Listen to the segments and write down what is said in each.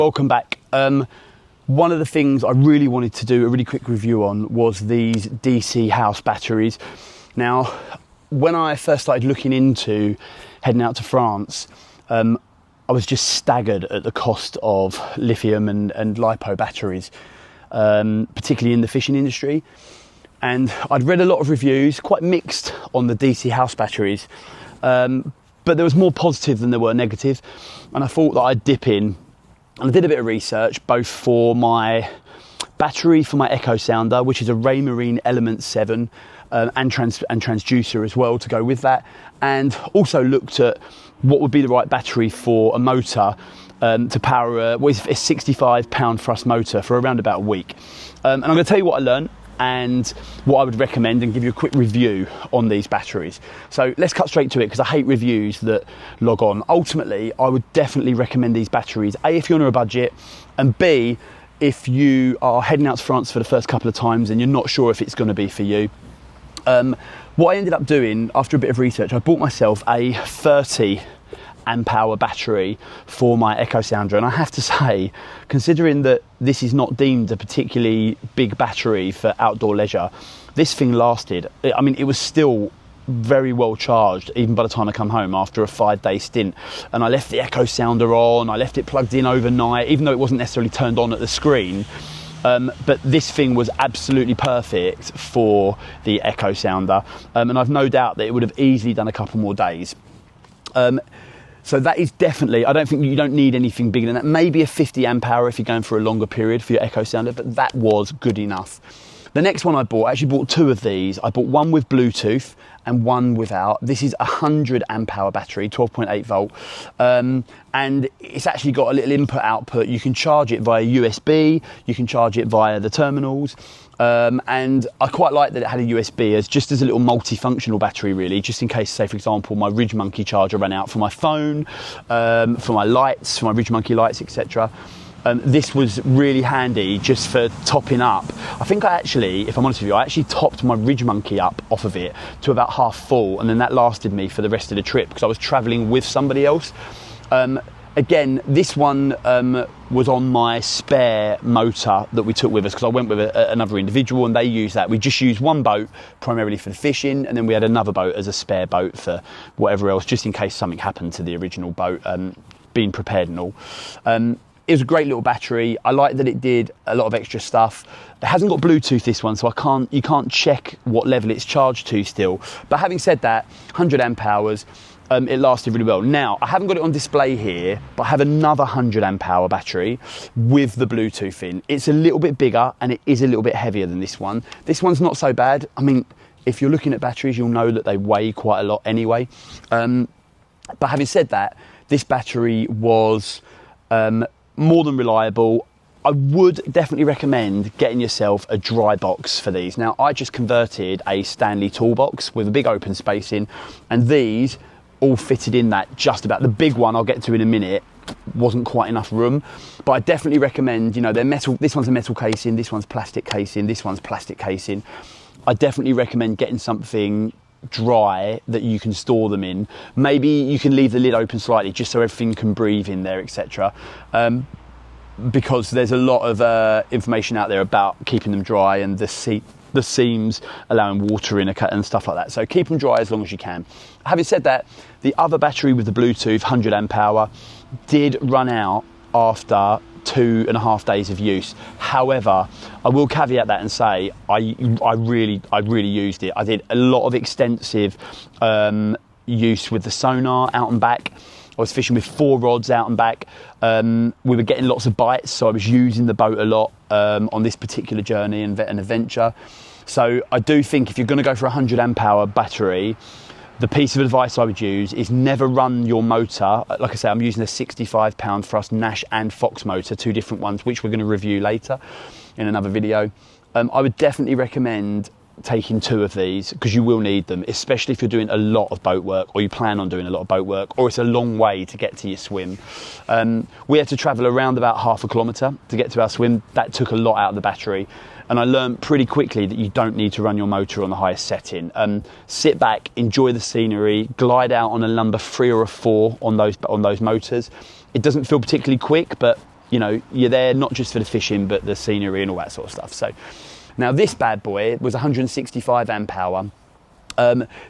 Welcome back. One of the things I really wanted to do a really quick review on was these DC house batteries. Now, when I first started looking into heading out to France, I was just staggered at the cost of lithium and lipo batteries, particularly in the fishing industry. And I'd read a lot of reviews, quite mixed, on the DC house batteries, but there was more positive than there were negative. And I thought that I'd dip in. And I did a bit of research, both for my battery for my Echo Sounder, which is a Raymarine Element 7, and transducer as well to go with that, and also looked at what would be the right battery for a motor to power a 65-pound thrust motor for around about a week. And I'm going to tell you what I learned and what I would recommend, and give you a quick review on these batteries. So let's cut straight to it, because I hate reviews that log on. Ultimately, I would definitely recommend these batteries, A, if you're on a budget, and B, if you are heading out to France for the first couple of times and you're not sure if it's going to be for you. What I ended up doing after a bit of research, I bought myself a 30 amp hour battery for my Echo Sounder, and I have to say, considering that this is not deemed a particularly big battery for outdoor leisure, this thing lasted. I mean, it was still very well charged even by the time I come home after a 5-day stint. And I left the Echo Sounder on, I left it plugged in overnight, even though it wasn't necessarily turned on at the screen. But this thing was absolutely perfect for the Echo Sounder, and I've no doubt that it would have easily done a couple more days. So that is definitely, I don't think you don't need anything bigger than that. Maybe a 50 amp hour if you're going for a longer period for your Echo Sounder, but that was good enough. The next one I actually bought two of these. I bought one with Bluetooth and one without. This is a 100 amp hour battery, 12.8 volt. And it's actually got a little input output. You can charge it via USB, you can charge it via the terminals. And I quite like that it had a USB just as a little multifunctional battery, really, just in case, say for example, my Ridge Monkey charger ran out for my phone, for my lights, for my Ridge Monkey lights, etc. This was really handy just for topping up. I think I actually, if I'm honest with you, I actually topped my Ridge Monkey up off of it to about half full, and then that lasted me for the rest of the trip because I was travelling with somebody else. Again, this one was on my spare motor that we took with us, because I went with another individual and they used that. We just used one boat primarily for the fishing, and then we had another boat as a spare boat for whatever else, just in case something happened to the original boat, being prepared and all. It was a great little battery. I like that it did a lot of extra stuff. It hasn't got Bluetooth, this one, so you can't check what level it's charged to still. But having said that, 100 amp hours, it lasted really well. Now, I haven't got it on display here, but I have another 100 amp hour battery with the Bluetooth in. It's a little bit bigger and it is a little bit heavier than this one. This one's not so bad. I mean, if you're looking at batteries, you'll know that they weigh quite a lot anyway. But having said that, this battery was more than reliable. I would definitely recommend getting yourself a dry box for these. Now, I just converted a Stanley toolbox with a big open space in, and these all fitted in that just about. The big one I'll get to in a minute wasn't quite enough room, but I definitely recommend, you know, they're metal. This one's a metal casing, this one's plastic casing, this one's plastic casing. I definitely recommend getting something dry that you can store them in. Maybe you can leave the lid open slightly just so everything can breathe in there, etc. Because there's a lot of information out there about keeping them dry and the seams allowing water in and stuff like that. So keep them dry as long as you can. Having said that, the other battery with the Bluetooth 100 amp hour did run out after 2.5 days of use. However, I will caveat that and say I really used it. I did a lot of extensive use with the sonar out and back. I was fishing with 4 rods out and back. We were getting lots of bites, so I was using the boat a lot on this particular journey and adventure. So I do think if you're going to go for a 100 amp hour battery, the piece of advice I would use is never run your motor. Like I say, I'm using a 65-pound thrust Nash and Fox motor, 2 different ones, which we're going to review later in another video. I would definitely recommend taking 2 of these, because you will need them, especially if you're doing a lot of boat work, or you plan on doing a lot of boat work, or it's a long way to get to your swim. We had to travel around about half a kilometre to get to our swim. That took a lot out of the battery, and I learned pretty quickly that you don't need to run your motor on the highest setting. Sit back, enjoy the scenery, glide out on a number 3 or a 4 on those motors. It doesn't feel particularly quick, but you know, you're there not just for the fishing, but the scenery and all that sort of stuff. So now this bad boy was 165 amp hour.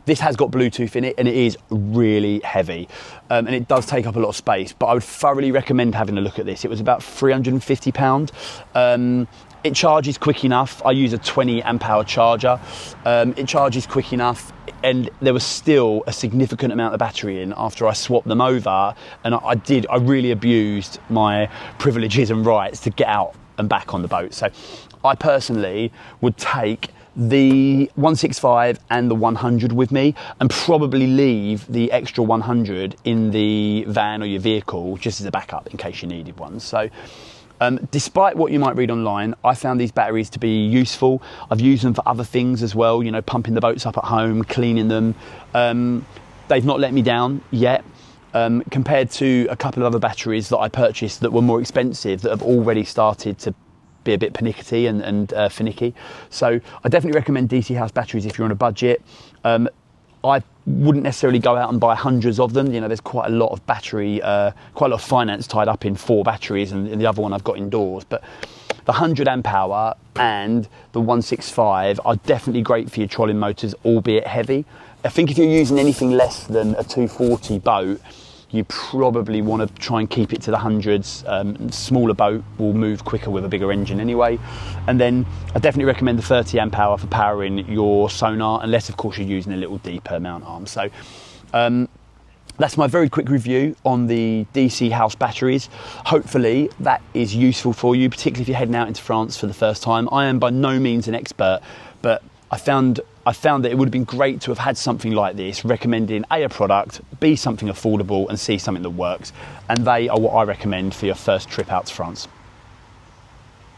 This has got Bluetooth in it, and it is really heavy, and it does take up a lot of space, but I would thoroughly recommend having a look at this. It was about £350. It charges quick enough. I use a 20 amp hour charger. It charges quick enough, and there was still a significant amount of battery in after I swapped them over, and I really abused my privileges and rights to get out and back on the boat. So I personally would take the 165 and the 100 with me, and probably leave the extra 100 in the van or your vehicle just as a backup in case you needed one. So despite what you might read online, I found these batteries to be useful. I've used them for other things as well, you know, pumping the boats up at home, cleaning them. They've not let me down yet. Compared to a couple of other batteries that I purchased that were more expensive, that have already started to be a bit pernickety and finicky. So I definitely recommend DC House batteries if you're on a budget. I wouldn't necessarily go out and buy hundreds of them. You know, there's quite a lot of battery, quite a lot of finance tied up in 4 batteries, and the other one I've got indoors. But the 100 amp hour and the 165 are definitely great for your trolling motors, albeit heavy. I think if you're using anything less than a 240 boat, you probably want to try and keep it to the hundreds. Smaller boat will move quicker with a bigger engine anyway. And then I definitely recommend the 30 amp hour for powering your sonar, unless of course you're using a little deeper mount arm. So that's my very quick review on the DC House batteries. Hopefully that is useful for you, particularly if you're heading out into France for the first time. I am by no means an expert, but I found that it would have been great to have had something like this, recommending A, product, B, something affordable, and C, something that works. And they are what I recommend for your first trip out to France.